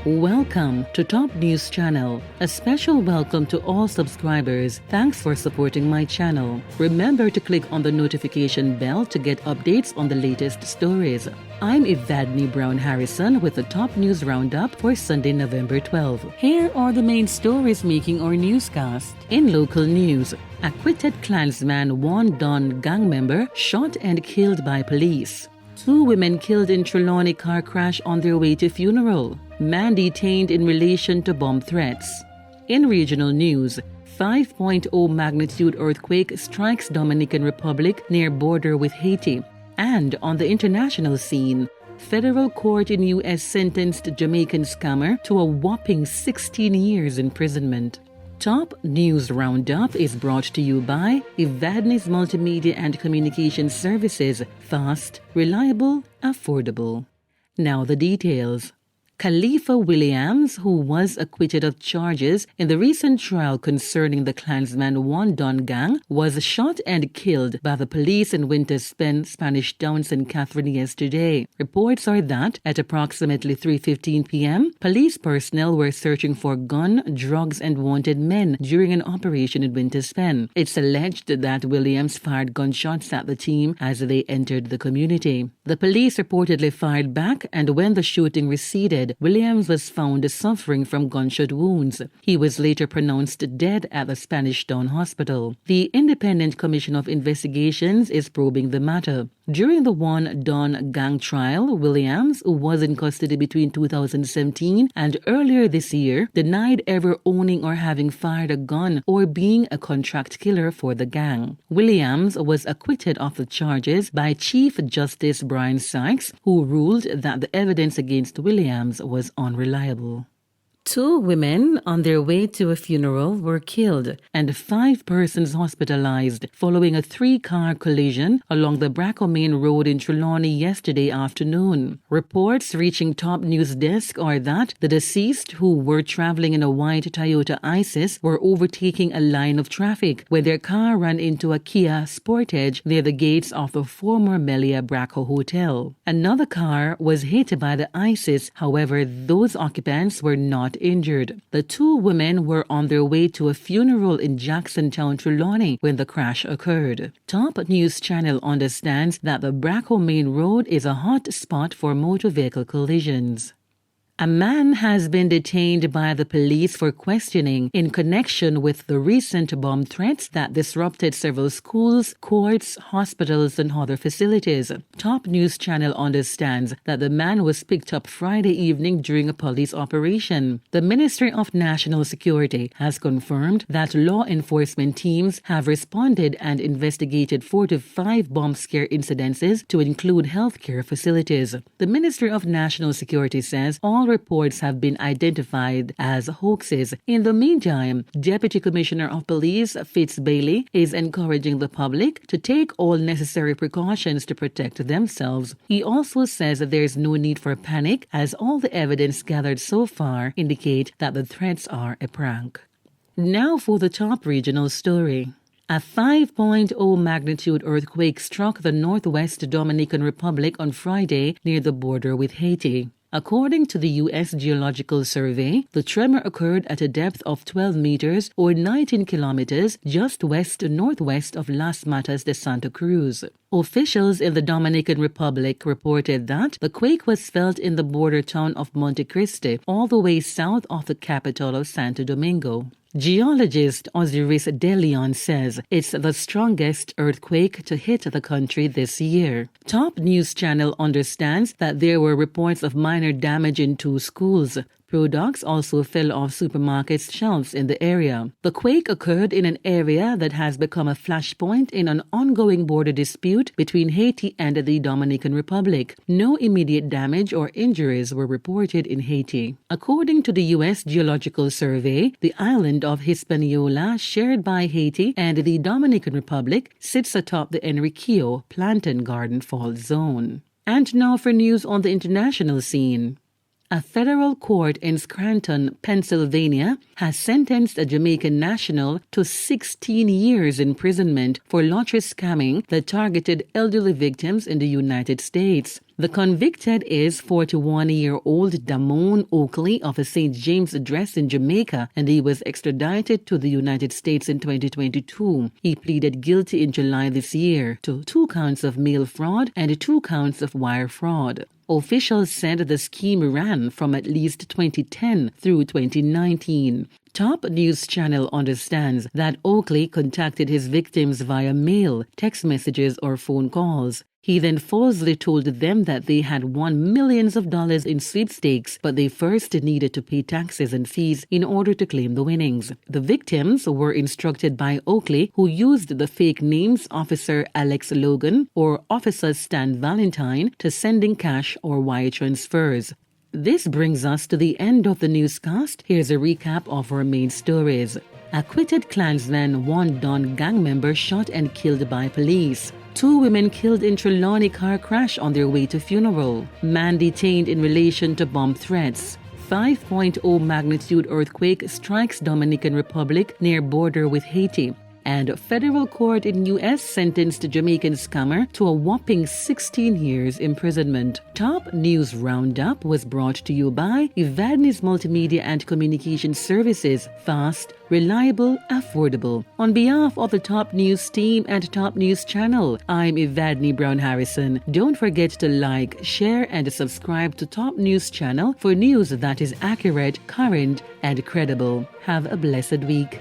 Welcome to Top News Channel. A special welcome to all subscribers. Thanks for supporting my channel. Remember to click on the notification bell to get updates on the latest stories. I'm Evadne Brown Harrison with the Top News Roundup for Sunday, November 12. Here are the main stories making our newscast. In local news, acquitted Clansman-One Don gang member shot and killed by police. 2 women killed in Trelawny car crash on their way to funeral. Man detained in relation to bomb threats. In regional news, 5.0 magnitude earthquake strikes Dominican Republic near border with Haiti. And on the international scene, federal court in U.S. sentenced Jamaican scammer to a whopping 16 years imprisonment. Top News Roundup is brought to you by Evadne's Multimedia and Communication Services. Fast, reliable, affordable. Now the details. Khalifa Williams, who was acquitted of charges in the recent trial concerning the Clansman-One Don gang, was shot and killed by the police in Winterspen, Spanish Town, St. Catherine yesterday. Reports are that at approximately 3:15 p.m., police personnel were searching for gun, drugs, and wanted men during an operation in Winterspen. It's alleged that Williams fired gunshots at the team as they entered the community. The police reportedly fired back, and when the shooting receded, Williams was found suffering from gunshot wounds. He was later pronounced dead at the Spanish Town Hospital. The Independent Commission of Investigations is probing the matter. During the One Don gang trial, Williams, who was in custody between 2017 and earlier this year, denied ever owning or having fired a gun or being a contract killer for the gang. Williams was acquitted of the charges by Chief Justice Brian Sykes, who ruled that the evidence against Williams was unreliable. 2 women on their way to a funeral were killed and 5 persons hospitalized following a 3-car collision along the Bracco Main Road in Trelawny yesterday afternoon. Reports reaching Top News Desk are that the deceased, who were traveling in a white Toyota Isis, were overtaking a line of traffic when their car ran into a Kia Sportage near the gates of the former Melia Bracco Hotel. Another car was hit by the Isis, however, those occupants were not injured. The 2 women were on their way to a funeral in Jacksontown, Trelawny, when the crash occurred. Top News Channel understands that the Bracco Main Road is a hot spot for motor vehicle collisions. A man has been detained by the police for questioning in connection with the recent bomb threats that disrupted several schools, courts, hospitals, and other facilities. Top News Channel understands that the man was picked up Friday evening during a police operation. The Ministry of National Security has confirmed that law enforcement teams have responded and investigated 4 to 5 bomb scare incidences to include healthcare facilities. The Ministry of National Security says all reports have been identified as hoaxes. In the meantime, Deputy Commissioner of Police Fitz Bailey is encouraging the public to take all necessary precautions to protect themselves. He also says that there is no need for panic, as all the evidence gathered so far indicate that the threats are a prank. Now for the top regional story. A 5.0 magnitude earthquake struck the northwest Dominican Republic on Friday near the border with Haiti. According to the U.S. Geological Survey, the tremor occurred at a depth of 12 meters or 19 kilometers just west-northwest of Las Matas de Santa Cruz. Officials in the Dominican Republic reported that the quake was felt in the border town of Monte Cristi, all the way south of the capital of Santo Domingo. Geologist Osiris De Leon says it's the strongest earthquake to hit the country this year. Top News Channel understands that there were reports of minor damage in 2 schools. Products also fell off supermarkets' shelves in the area. The quake occurred in an area that has become a flashpoint in an ongoing border dispute between Haiti and the Dominican Republic. No immediate damage or injuries were reported in Haiti. According to the U.S. Geological Survey, the island of Hispaniola, shared by Haiti and the Dominican Republic, sits atop the Enriquillo Plantain Garden Fault Zone. And now for news on the international scene. A federal court in Scranton, Pennsylvania, has sentenced a Jamaican national to 16 years imprisonment for lottery scamming that targeted elderly victims in the United States. The convicted is 41-year-old Damone Oakley of a St. James address in Jamaica, and he was extradited to the United States in 2022. He pleaded guilty in July this year to 2 counts of mail fraud and 2 counts of wire fraud. Officials said the scheme ran from at least 2010 through 2019. Top News Channel understands that Oakley contacted his victims via mail, text messages, or phone calls. He then falsely told them that they had won millions of dollars in sweepstakes, but they first needed to pay taxes and fees in order to claim the winnings. The victims were instructed by Oakley, who used the fake names Officer Alex Logan or Officer Stan Valentine, to sending cash or wire transfers. This brings us to the end of the newscast. Here's a recap of our main stories. Acquitted Clansman-One Don gang member shot and killed by police. 2 women killed in Trelawny car crash on their way to funeral. Man detained in relation to bomb threats. 5.0 magnitude earthquake strikes Dominican Republic near border with Haiti. And federal court in U.S. sentenced Jamaican scammer to a whopping 16 years imprisonment. Top News Roundup was brought to you by Evadne's Multimedia and Communication Services. Fast, reliable, affordable. On behalf of the Top News team and Top News channel, I'm Evadne Brown Harrison. Don't forget to like, share, and subscribe to Top News channel for news that is accurate, current, and credible. Have a blessed week.